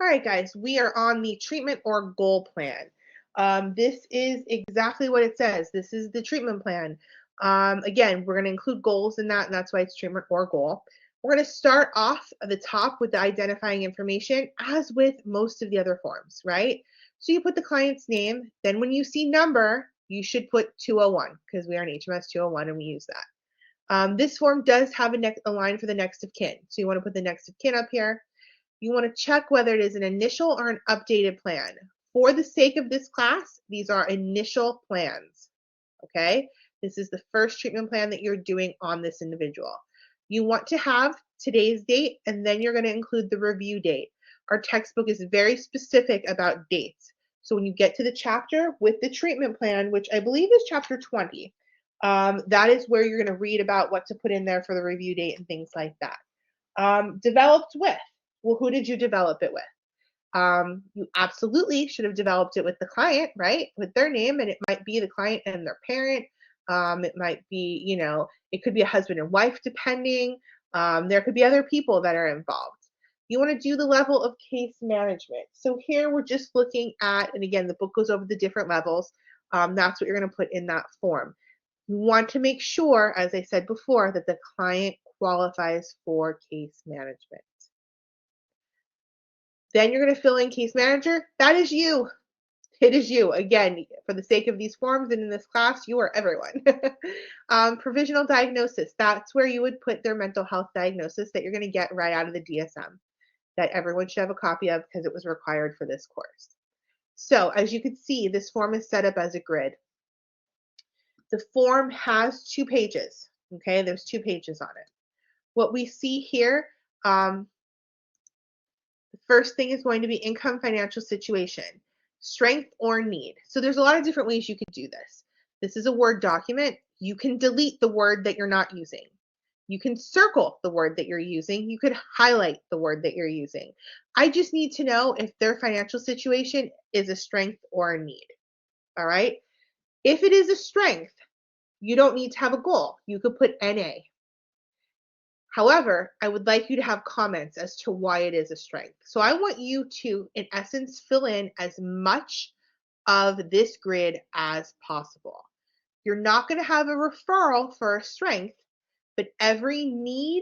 All right, guys, we are on the treatment or goal plan. This is exactly what it says. This is the treatment plan. Again, we're going to include goals in that, and that's why it's treatment or goal. We're going to start off at the top with the identifying information, as with most of the other forms, right? So you put the client's name. Then when you see number, you should put 201 because we are an HMS 201 and we use that. This form does have a line for the next of kin. So you want to put the next of kin up here. You want to check whether it is an initial or an updated plan. For the sake of this class, these are initial plans, okay? This is the first treatment plan that you're doing on this individual. You want to have today's date, and then you're going to include the review date. Our textbook is very specific about dates. So when you get to the chapter with the treatment plan, which I believe is chapter 20, that is where you're going to read about what to put in there for the review date and things like that. Developed with. Well, who did you develop it with? You absolutely should have developed it with the client, right? With their name, and it might be the client and their parent. It might be, it could be a husband and wife, depending. There could be other people that are involved. You want to do the level of case management. So here we're just looking at, and again, the book goes over the different levels. That's what you're going to put in that form. You want to make sure, as I said before, that the client qualifies for case management. Then you're going to fill in case manager. That is you. It is you. Again, for the sake of these forms and in this class, you are everyone. Provisional diagnosis. That's where you would put their mental health diagnosis that you're going to get right out of the DSM, that everyone should have a copy of because it was required for this course. So as you can see, this form is set up as a grid. The form has 2 pages. Okay, there's 2 pages on it. What we see here, the first thing is going to be income, financial situation, strength or need. So there's a lot of different ways you could do this. This is a Word document. You can delete the word that you're not using. You can circle the word that you're using. You could highlight the word that you're using. I just need to know if their financial situation is a strength or a need. All right. If it is a strength, you don't need to have a goal. You could put NA. However, I would like you to have comments as to why it is a strength. So I want you to, in essence, fill in as much of this grid as possible. You're not going to have a referral for a strength, but every need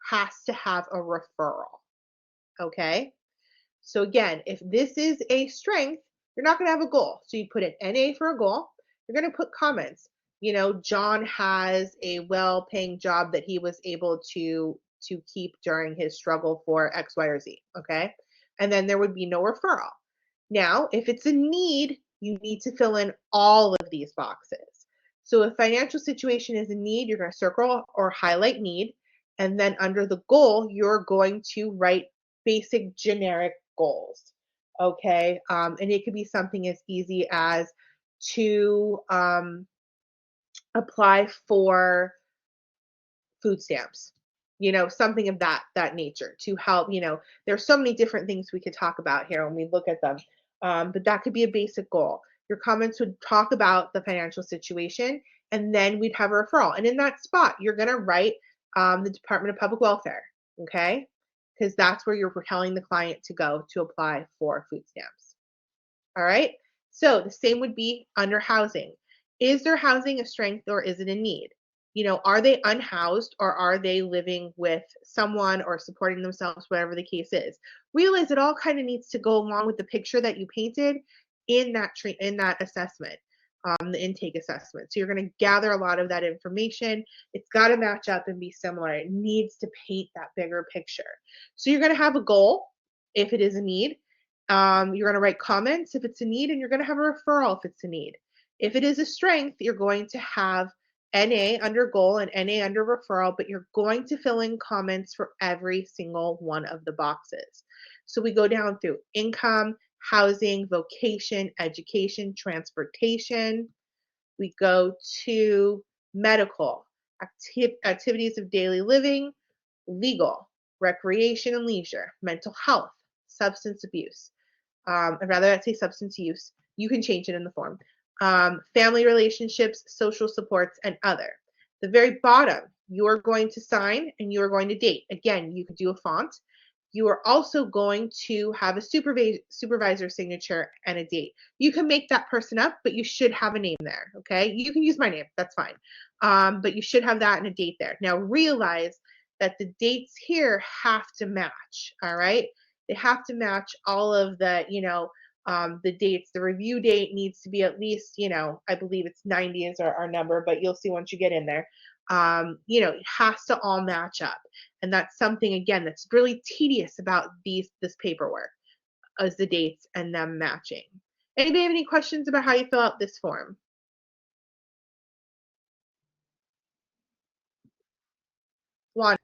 has to have a referral. Okay? So again, if this is a strength, you're not going to have a goal. So you put an NA for a goal. You're going to put comments. John has a well-paying job that he was able to keep during his struggle for X, Y, or Z, okay? And then there would be no referral. Now, if it's a need, you need to fill in all of these boxes. So if financial situation is a need, you're going to circle or highlight need, and then under the goal, you're going to write basic generic goals, okay? And it could be something as easy as to apply for food stamps, something of that nature to help. There's so many different things we could talk about here when we look at them, but that could be a basic goal. Your comments would talk about the financial situation, and then we'd have a referral. And in that spot, you're going to write the Department of Public Welfare, okay? Because that's where you're telling the client to go to apply for food stamps. All right? So the same would be under housing. Is their housing a strength or is it a need? Are they unhoused or are they living with someone or supporting themselves, whatever the case is? Realize it all kind of needs to go along with the picture that you painted in that assessment, the intake assessment. So you're going to gather a lot of that information. It's got to match up and be similar. It needs to paint that bigger picture. So you're going to have a goal if it is a need. You're going to write comments if it's a need, and you're going to have a referral if it's a need. If it is a strength, you're going to have NA under goal and NA under referral, but you're going to fill in comments for every single one of the boxes. So we go down through income, housing, vocation, education, transportation. We go to medical, activities of daily living, legal, recreation and leisure, mental health, substance abuse. I'd rather not say substance use. You can change it in the form. Family relationships, social supports, and other. The very bottom, you're going to sign and you're going to date. Again, you could do a font. you are also going to have a supervisor signature and a date. You can make that person up, but you should have a name there, okay? You can use my name, that's fine. But you should have that and a date there. Now realize that the dates here have to match, all right? They have to match all of the, the dates. The review date needs to be at least, I believe it's 90 is our number, but you'll see once you get in there. It has to all match up. And that's something, again, that's really tedious about this paperwork, is the dates and them matching. Anybody have any questions about how you fill out this form? Wanda?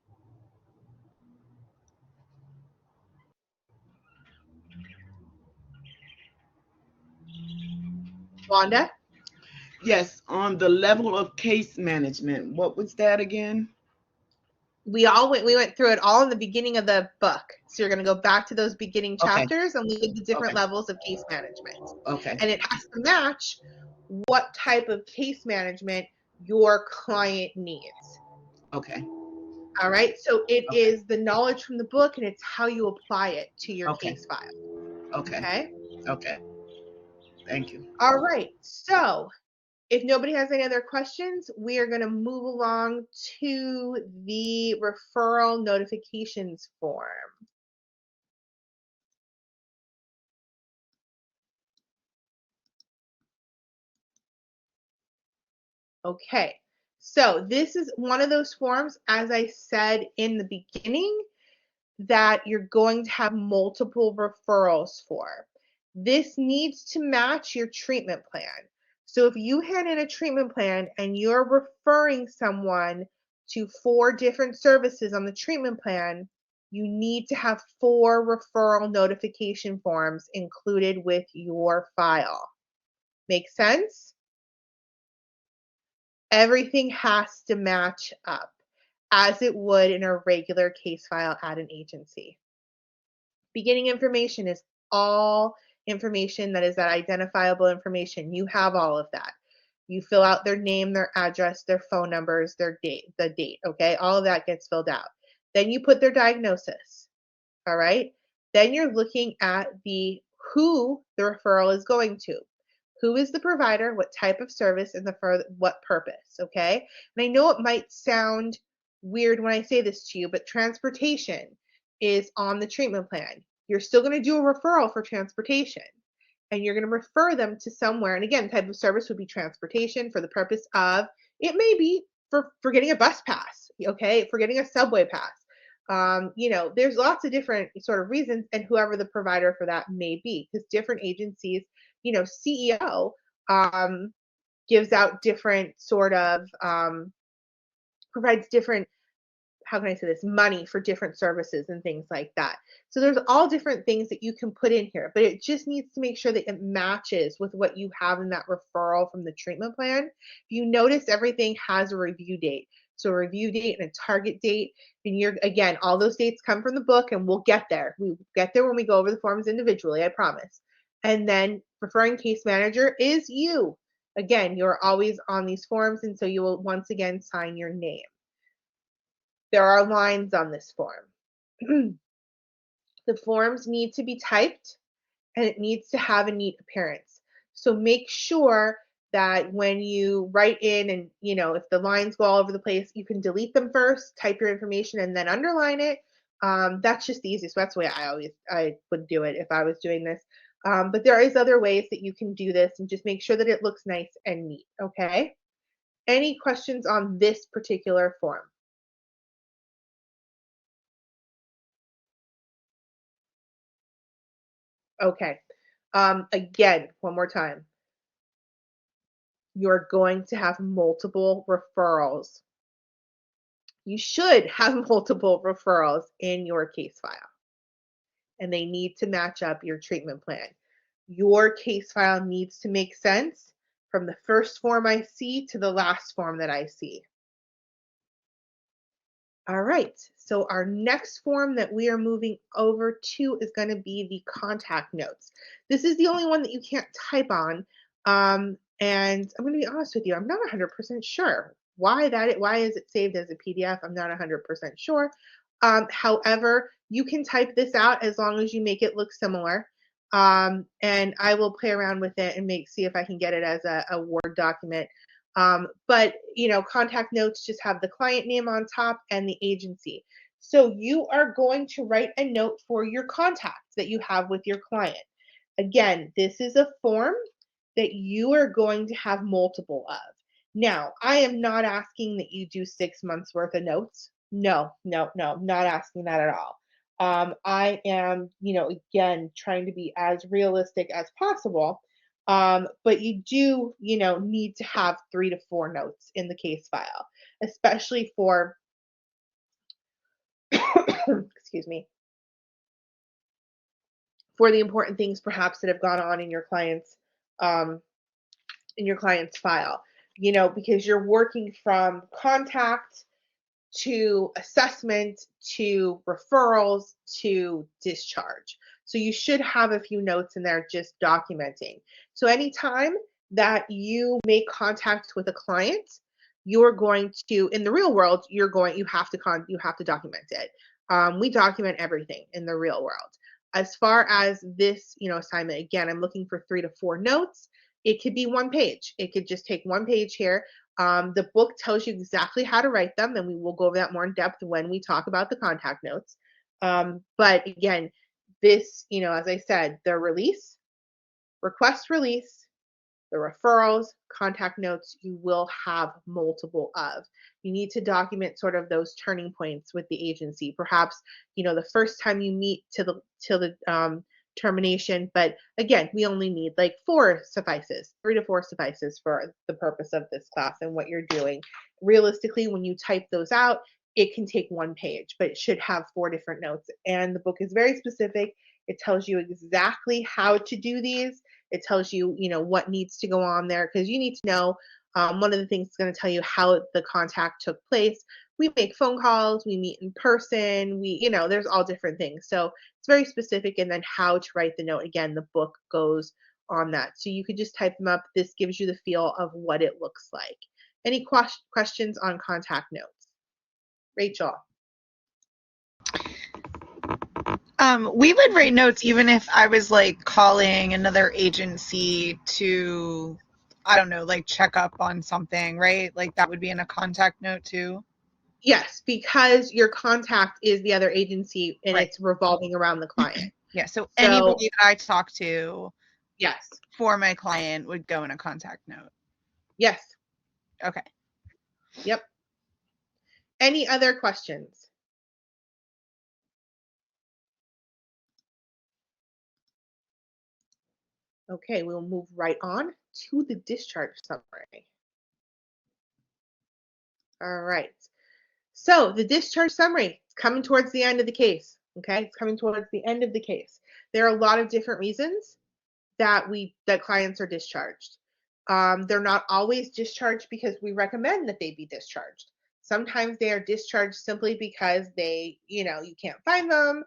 Wanda? Yes, on the level of case management. What was that again? We went through it all in the beginning of the book. So you're going to go back to those beginning Okay. chapters and look at the different Okay. levels of case management. Okay. And it has to match what type of case management your client needs. Okay. All right. So it Okay. is the knowledge from the book and it's how you apply it to your Okay. case file. Okay. Okay. Okay. Thank you. All right. So if nobody has any other questions, we are going to move along to the referral notifications form. Okay, so this is one of those forms, as I said in the beginning, that you're going to have multiple referrals for. This needs to match your treatment plan. So if you hand in a treatment plan and you're referring someone to 4 different services on the treatment plan, you need to have 4 referral notification forms included with your file. Make sense? Everything has to match up as it would in a regular case file at an agency. Beginning information is all information that is that identifiable information. You have all of that. You fill out their name, their address, their phone numbers, their date, the date, okay? All of that gets filled out. Then you put their diagnosis, all right? Then you're looking at who the referral is going to. Who is the provider, what type of service, and for what purpose, okay? And I know it might sound weird when I say this to you, but transportation is on the treatment plan. You're still going to do a referral for transportation, and you're going to refer them to somewhere. And again, type of service would be transportation for the purpose of, it may be for getting a bus pass, okay, for getting a subway pass. There's lots of different sort of reasons, and whoever the provider for that may be, because different agencies, CEO gives out different sort of provides different, how can I say this, money for different services and things like that. So there's all different things that you can put in here, but it just needs to make sure that it matches with what you have in that referral from the treatment plan. If you notice, everything has a review date. So a review date and a target date. And again, all those dates come from the book, and we'll get there. We get there when we go over the forms individually, I promise. And then referring case manager is you. Again, you're always on these forms, and so you will once again sign your name. There are lines on this form. The forms need to be typed, and it needs to have a neat appearance. So make sure that when you write in, and if the lines go all over the place, you can delete them first, type your information, and then underline it. That's just the easiest. That's the way I would do it if I was doing this. But there is other ways that you can do this, and just make sure that it looks nice and neat. Okay. Any questions on this particular form? Okay. Again, one more time. You're going to have multiple referrals. You should have multiple referrals in your case file, and they need to match up your treatment plan. Your case file needs to make sense from the first form I see to the last form that I see. All right, so our next form that we are moving over to is going to be the contact notes. This is the only one that you can't type on. And I'm going to be honest with you, I'm not 100% sure why is it saved as a PDF. I'm not 100% sure. However, You can type this out as long as you make it look similar. And I will play around with it and see if I can get it as a Word document. But contact notes just have the client name on top and the agency. So you are going to write a note for your contacts that you have with your client. Again, this is a form that you are going to have multiple of. Now, I am not asking that you do 6 months worth of notes. No, not asking that at all. I am, again, trying to be as realistic as possible. But you do, need to have 3 to 4 notes in the case file, especially for, excuse me, for the important things perhaps that have gone on in your client's file, because you're working from contact to assessment to referrals to discharge. So you should have a few notes in there just documenting. So anytime that you make contact with a client, you're going to, in the real world, you have to document it. We document everything in the real world. As far as this, assignment, again, I'm looking for 3 to 4 notes. It could be 1 page. It could just take 1 page here. The book tells you exactly how to write them, and we will go over that more in depth when we talk about the contact notes. But again, this, as I said, the request release, the referrals, contact notes, you will have multiple of. You need to document sort of those turning points with the agency. Perhaps, the first time you meet till the termination, but again, we only need like 4 suffices, 3 to 4 suffices for the purpose of this class and what you're doing. Realistically, when you type those out, it can take 1 page, but it should have 4 different notes. And the book is very specific. It tells you exactly how to do these. It tells you, what needs to go on there, because you need to know. One of the things it's going to tell you how the contact took place. We make phone calls, we meet in person, there's all different things. So it's very specific. And then how to write the note. Again, the book goes on that. So you could just type them up. This gives you the feel of what it looks like. Any questions on contact notes? Rachel? We would write notes even if I was like calling another agency to, I don't know, like check up on something, right? Like that would be in a contact note too. Yes, because your contact is the other agency and Right. It's revolving around the client. Yeah, so anybody that I talk to, yes, for my client would go in a contact note. Yes. Okay. Yep. Any other questions? Okay, we'll move right on to the discharge summary. All right. So the discharge summary is coming towards the end of the case. Okay, it's coming towards the end of the case. There are a lot of different reasons that clients are discharged. They're not always discharged because we recommend that they be discharged. Sometimes they are discharged simply because you can't find them.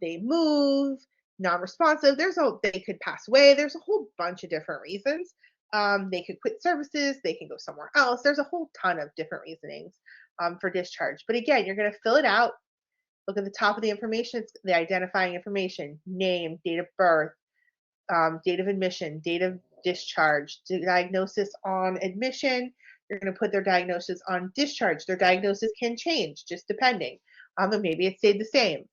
They move, non-responsive. They could pass away. There's a whole bunch of different reasons. They could quit services. They can go somewhere else. There's a whole ton of different reasonings for discharge. But again, you're going to fill it out. Look at the top of the information. It's the identifying information: name, date of birth, date of admission, date of discharge, diagnosis on admission. You're going to put their diagnosis on discharge. Their diagnosis can change just depending. And maybe it stayed the same.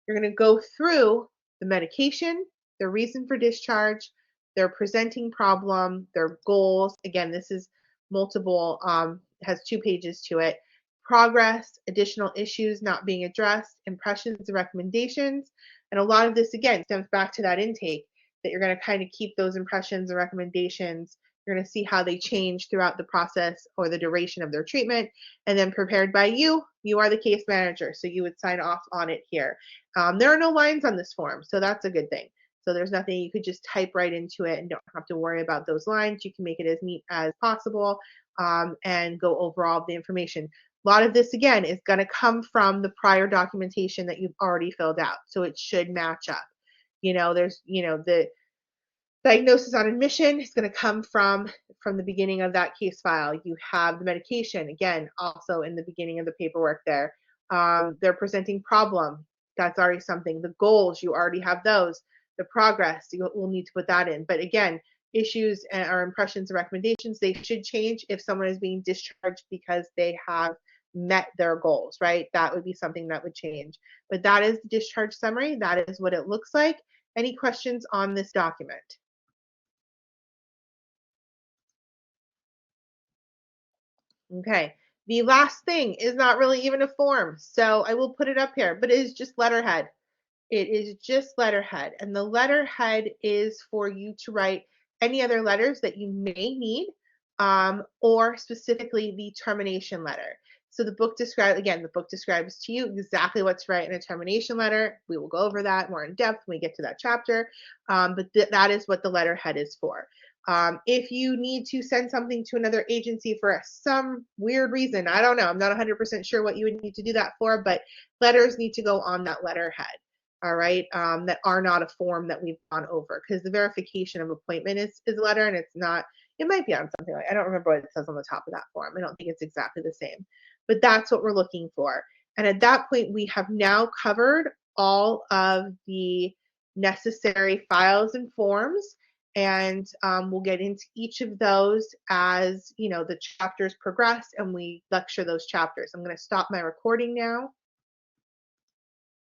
You're going to go through the medication, their reason for discharge, their presenting problem, their goals. Again, this is multiple, has 2 pages to it. Progress, additional issues not being addressed, impressions and recommendations. And a lot of this, again, stems back to that intake, that you're going to kind of keep those impressions and recommendations. You're going to see how they change throughout the process or the duration of their treatment. And then prepared by you. You are the case manager, so you would sign off on it here. There are no lines on this form, so that's a good thing. So there's nothing, you could just type right into it and don't have to worry about those lines. You can make it as neat as possible and go over all of the information. A lot of this, again, is going to come from the prior documentation that you've already filled out, so it should match up. There's, the diagnosis on admission is going to come from the beginning of that case file. You have the medication, again, also in the beginning of the paperwork there. Their presenting problem, That's already something. The goals, you already have those. The progress, you will need to put that in. But again, issues or impressions and recommendations, they should change if someone is being discharged because they have met their goals, right? That would be something that would change. But that is the discharge summary. That is what it looks like. Any questions on this document? Okay. The last thing is not really even a form, so I will put it up here, but it is just letterhead. It is just letterhead, and the letterhead is for you to write any other letters that you may need, or specifically the termination letter. So the book describes to you exactly what to write in a termination letter. We will go over that more in depth when we get to that chapter, but that is what the letterhead is for. If you need to send something to another agency for some weird reason, I don't know, I'm not 100% sure what you would need to do that for, but letters need to go on that letterhead. All right, that are not a form that we've gone over, because the verification of appointment is a letter, and it's not, it might be on something like, I don't remember what it says on the top of that form. I don't think it's exactly the same, but that's what we're looking for. And at that point, we have now covered all of the necessary files and forms, and we'll get into each of those as, you know, the chapters progress and we lecture those chapters. I'm going to stop my recording now.